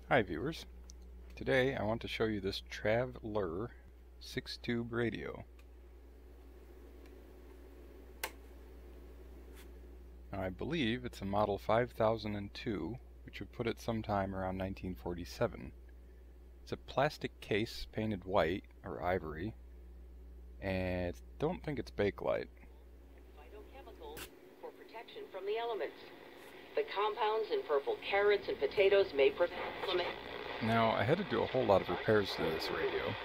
Hi viewers, today I want to show you this Trav-Ler 6-tube radio. Now I believe it's a model 5002, which would put it sometime around 1947. It's a plastic case painted white or ivory, and I don't think it's Bakelite. Phytochemicals for protection from the elements. The compounds in purple carrots and potatoes may prevent inflammation. Now, I had to do a whole lot of repairs to this radio.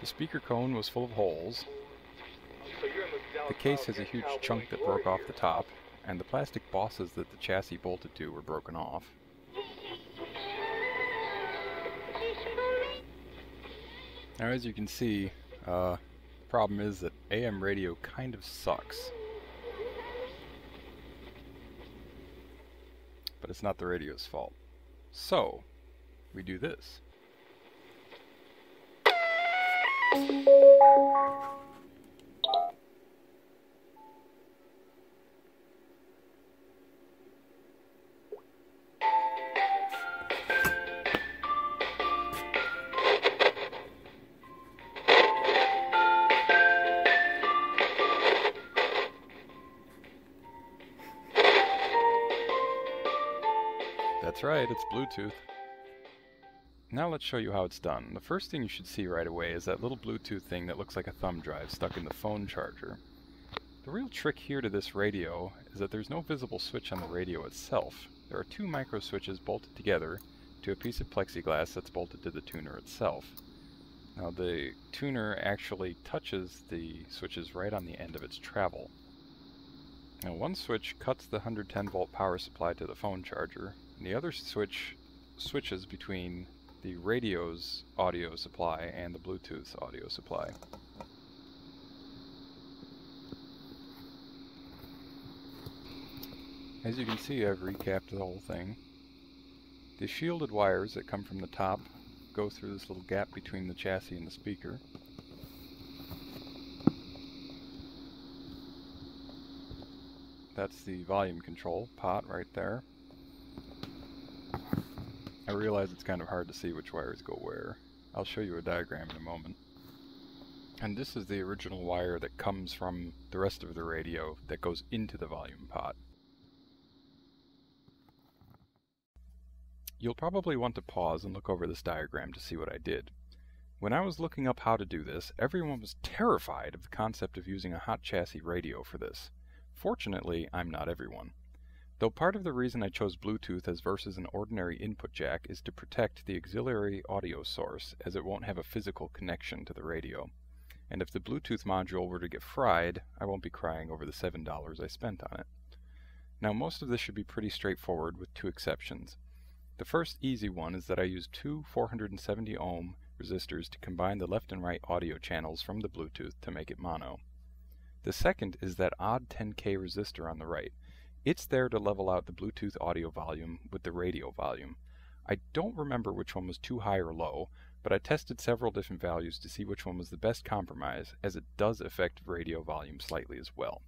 The speaker cone was full of holes. The case has a huge chunk that broke off the top, and the plastic bosses that the chassis bolted to were broken off. Now, as you can see, the problem is that AM radio kind of sucks. But it's not the radio's fault. So, we do this. That's right, it's Bluetooth. Now let's show you how it's done. The first thing you should see right away is that little Bluetooth thing that looks like a thumb drive stuck in the phone charger. The real trick here to this radio is that there's no visible switch on the radio itself. There are two micro switches bolted together to a piece of plexiglass that's bolted to the tuner itself. Now the tuner actually touches the switches right on the end of its travel. Now one switch cuts the 110 volt power supply to the phone charger, and the other switch switches between the radio's audio supply and the Bluetooth's audio supply. As you can see, I've recapped the whole thing. The shielded wires that come from the top go through this little gap between the chassis and the speaker. That's the volume control pot right there. I realize it's kind of hard to see which wires go where. I'll show you a diagram in a moment. And this is the original wire that comes from the rest of the radio that goes into the volume pot. You'll probably want to pause and look over this diagram to see what I did. When I was looking up how to do this, everyone was terrified of the concept of using a hot chassis radio for this. Fortunately, I'm not everyone. Though part of the reason I chose Bluetooth as versus an ordinary input jack is to protect the auxiliary audio source, as it won't have a physical connection to the radio. And if the Bluetooth module were to get fried, I won't be crying over the $7 I spent on it. Now most of this should be pretty straightforward with two exceptions. The first easy one is that I used two 470 ohm resistors to combine the left and right audio channels from the Bluetooth to make it mono. The second is that odd 10K resistor on the right. It's there to level out the Bluetooth audio volume with the radio volume. I don't remember which one was too high or low, but I tested several different values to see which one was the best compromise, as it does affect radio volume slightly as well.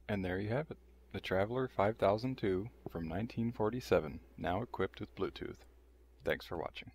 And there you have it, the Trav-Ler 5002 from 1947, now equipped with Bluetooth. Thanks for watching.